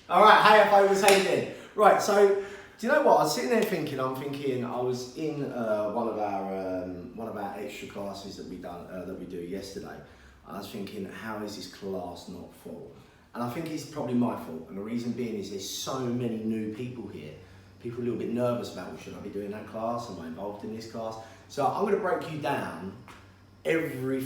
All right, hey Aphobos, how you doing? Right, so do you know what? I was sitting there thinking. I was in one of our extra classes that we do yesterday. I was thinking, how is this class not full? And I think it's probably my fault. And the reason being is there's so many new people here. People are a little bit nervous about, well, should I be doing that class? Am I involved in this class? So I'm going to break you down every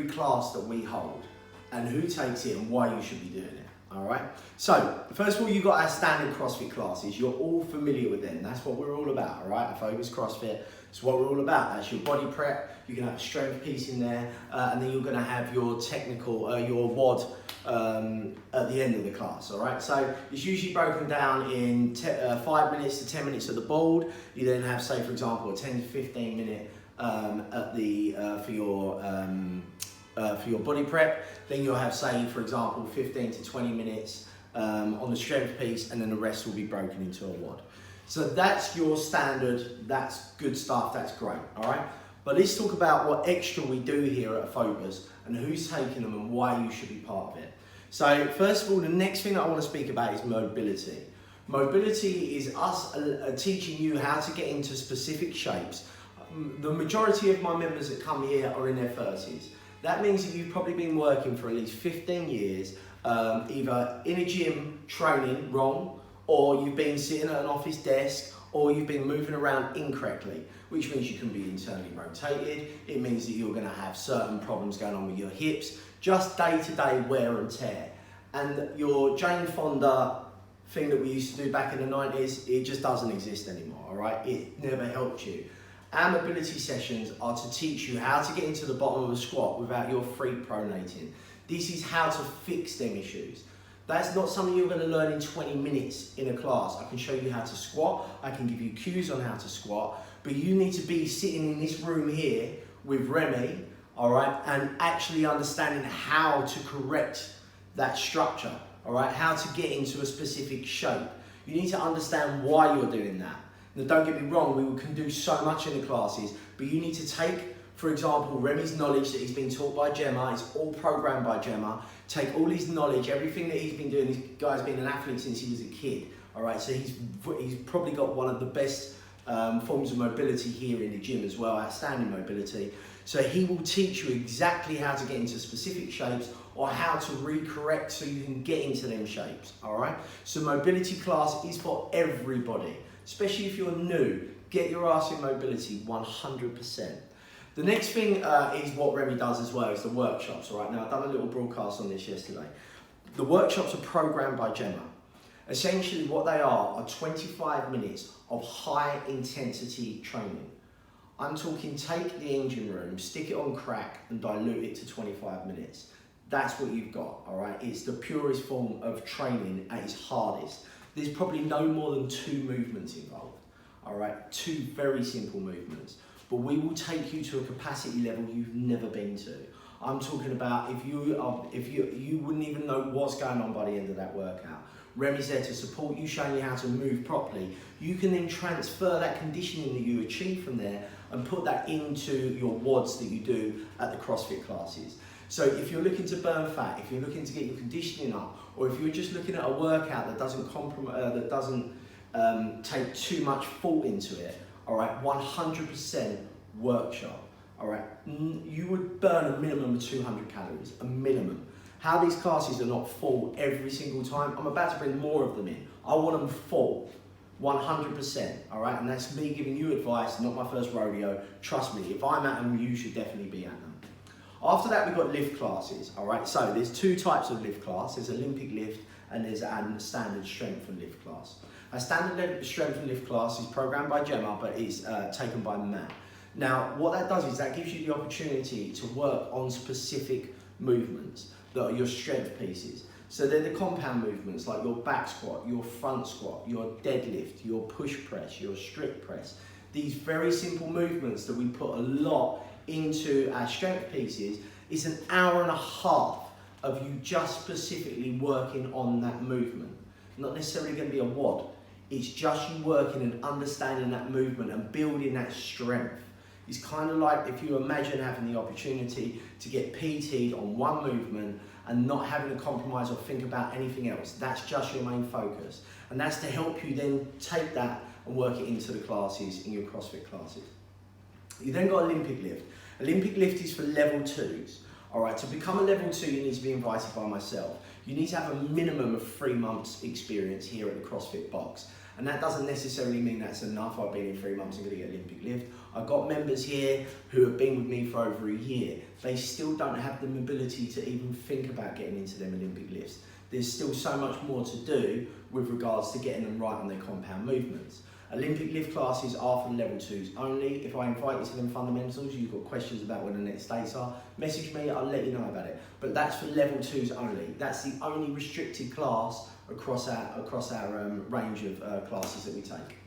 class that we hold and who takes it and why you should be doing it. All right. So first of all, you've got our standard CrossFit classes. You're all familiar with them. That's what we're all about. All right. Aphobos CrossFit. It's what we're all about. That's your body prep. You can have a strength piece in there, and then you're going to have your technical, your WOD at the end of the class. All right. So it's usually broken down in 5 minutes to 10 minutes at the board. You then have, say, for example, a 10 to 15 minute for your body prep. Then you'll have, say, for example, 15 to 20 minutes on the strength piece, and then the rest will be broken into a WOD. So that's your standard, that's good stuff, that's great, all right? But let's talk about what extra we do here at Aphobos and who's taking them and why you should be part of it. So first of all, the next thing that I want to speak about is mobility. Mobility is us teaching you how to get into specific shapes. The majority of my members that come here are in their 30s. That means that you've probably been working for at least 15 years, either in a gym training wrong, or you've been sitting at an office desk, or you've been moving around incorrectly, which means you can be internally rotated. It means that you're going to have certain problems going on with your hips, just day-to-day wear and tear. And your Jane Fonda thing that we used to do back in the 90s, it just doesn't exist anymore, all right? It never helped you. Our mobility sessions are to teach you how to get into the bottom of a squat without your feet pronating. This is how to fix them issues. That's not something you're going to learn in 20 minutes in a class. I can show you how to squat, I can give you cues on how to squat, but you need to be sitting in this room here with Remy, all right, and actually understanding how to correct that structure, all right, how to get into a specific shape. You need to understand why you're doing that. Now, don't get me wrong, we can do so much in the classes, but you need to take, for example, Remy's knowledge that he's been taught by Gemma, it's all programmed by Gemma. Take all his knowledge, everything that he's been doing. This guy's been an athlete since he was a kid, all right? So he's probably got one of the best forms of mobility here in the gym as well, outstanding mobility. So he will teach you exactly how to get into specific shapes or how to recorrect so you can get into them shapes, all right? So mobility class is for everybody, especially if you're new. Get your ass in mobility 100%. The next thing is what Remy does as well, is the workshops, all right? Now, I've done a little broadcast on this yesterday. The workshops are programmed by Gemma. Essentially, what they are 25 minutes of high intensity training. I'm talking take the engine room, stick it on crack and dilute it to 25 minutes. That's what you've got, all right? It's the purest form of training at its hardest. There's probably no more than 2 movements involved, all right? 2 very simple movements. But we will take you to a capacity level you've never been to. I'm talking about if you wouldn't even know what's going on by the end of that workout. Remy's there to support you, showing you how to move properly. You can then transfer that conditioning that you achieve from there and put that into your WODs that you do at the CrossFit classes. So if you're looking to burn fat, if you're looking to get your conditioning up, or if you're just looking at a workout that doesn't take too much thought into it, all right, 100% workshop, all right? You would burn a minimum of 200 calories, a minimum. How these classes are not full every single time, I'm about to bring more of them in. I want them full, 100%, all right? And that's me giving you advice, not my first rodeo. Trust me, if I'm at them, you should definitely be at them. After that, we've got lift classes, all right? So there's 2 types of lift class. There's Olympic lift and there's a standard strength and lift class. A standard strength and lift class is programmed by Gemma, but it's taken by Matt. Now, what that does is that gives you the opportunity to work on specific movements that are your strength pieces. So they're the compound movements like your back squat, your front squat, your deadlift, your push press, your strict press. These very simple movements that we put a lot into our strength pieces. It's an hour and a half of you just specifically working on that movement. Not necessarily going to be a WOD. It's just you working and understanding that movement and building that strength. It's kind of like if you imagine having the opportunity to get PT'd on one movement and not having to compromise or think about anything else. That's just your main focus. And that's to help you then take that and work it into the classes, in your CrossFit classes. You then got Olympic lift. Olympic lift is for level 2s. All right, to become a level 2, you need to be invited by myself. You need to have a minimum of 3 months experience here at the CrossFit box. And that doesn't necessarily mean that's enough. I've been in 3 months and going to get Olympic lift. I've got members here who have been with me for over a year. They still don't have the mobility to even think about getting into them Olympic lifts. There's still so much more to do with regards to getting them right on their compound movements. Olympic lift classes are for level 2s only. If I invite you to them fundamentals, you've got questions about when the next dates are, message me, I'll let you know about it. But that's for level 2s only. That's the only restricted class across our range of classes that we take.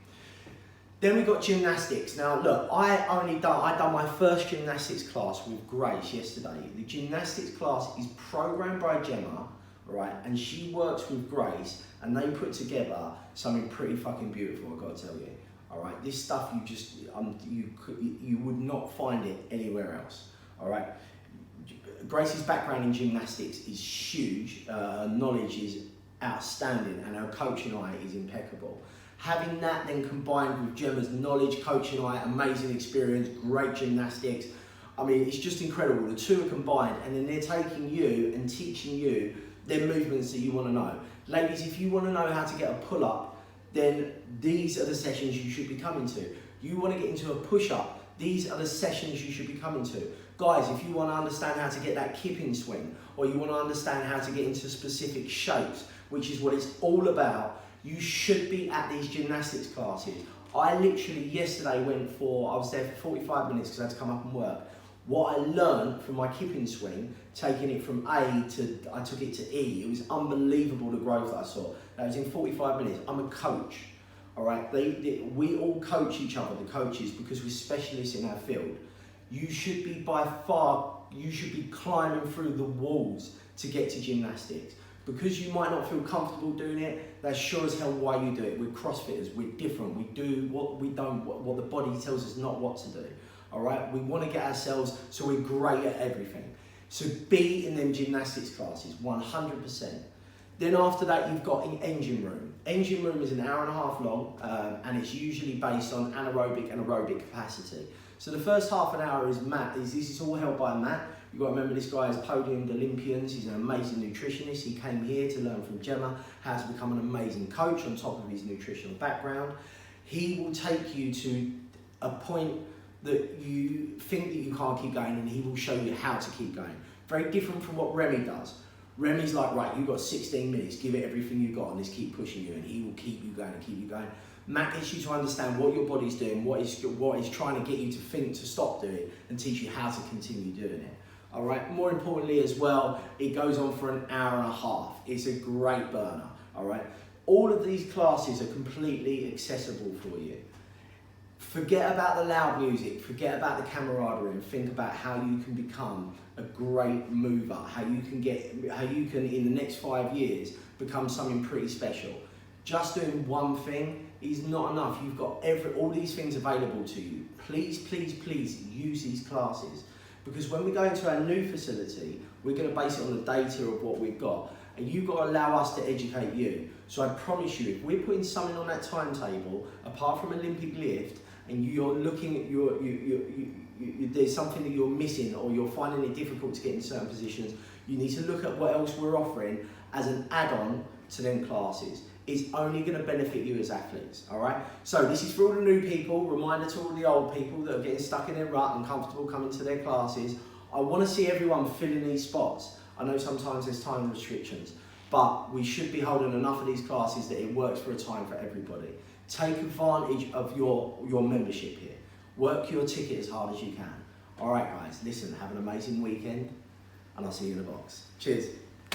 Then we've got gymnastics. Now look, I done my first gymnastics class with Grace yesterday. The gymnastics class is programmed by Gemma, right? And she works with Grace, and they put together something pretty fucking beautiful, I've got to tell you. All right, this stuff you would not find it anywhere else. All right, Grace's background in gymnastics is huge. Her knowledge is outstanding, and her coaching eye is impeccable. Having that then combined with Gemma's knowledge, coaching eye, amazing experience, great gymnastics. I mean, it's just incredible. The two are combined, and then they're taking you and teaching you their movements that you want to know. Ladies, if you want to know how to get a pull-up, then these are the sessions you should be coming to. You want to get into a push-up, these are the sessions you should be coming to. Guys, if you want to understand how to get that kipping swing, or you want to understand how to get into specific shapes, which is what it's all about, you should be at these gymnastics classes. I literally yesterday I was there for 45 minutes because I had to come up and work. What I learned from my kipping swing, taking it from I took it to E, it was unbelievable the growth that I saw. That was in 45 minutes. I'm a coach, all right? We all coach each other, the coaches, because we're specialists in our field. You should be climbing through the walls to get to gymnastics. Because you might not feel comfortable doing it, that's sure as hell why you do it. We're CrossFitters, we're different. We do what the body tells us not what to do. All right, we want to get ourselves so we're great at everything. So be in them gymnastics classes, 100%. Then after that, you've got an engine room. Engine room is an hour and a half long, and it's usually based on anaerobic and aerobic capacity. So the first half an hour is Matt. This is all held by Matt. You've got to remember this guy is podiumed Olympians. He's an amazing nutritionist. He came here to learn from Gemma how to become an amazing coach on top of his nutritional background. He will take you to a point that you think that you can't keep going, and he will show you how to keep going. Very different from what Remy does. Remy's like, right, you've got 16 minutes, give it everything you've got and let's keep pushing you, and he will keep you going and keep you going. Matt gets you to understand what your body's doing, what is trying to get you to think to stop doing, and teach you how to continue doing it. All right, more importantly as well, it goes on for an hour and a half. It's a great burner, all right? All of these classes are completely accessible for you. Forget about the loud music, forget about the camaraderie, and think about how you can become a great mover, how you can in the next 5 years become something pretty special. Just doing one thing is not enough. You've got all these things available to you. Please, please, please use these classes, because when we go into our new facility, we're going to base it on the data of what we've got, and you've got to allow us to educate you. So I promise you, if we're putting something on that timetable, apart from Olympic lift, and you're looking at there's something that you're missing, or you're finding it difficult to get in certain positions, you need to look at what else we're offering as an add-on to them classes. It's only going to benefit you as athletes, all right? So this is for all the new people, reminder to all the old people that are getting stuck in their rut and comfortable coming to their classes. I want to see everyone filling these spots. I know sometimes there's time restrictions, but we should be holding enough of these classes that it works for a time for everybody. Take advantage of your membership here. Work your ticket as hard as you can. All right, guys, listen, have an amazing weekend, and I'll see you in the box. Cheers.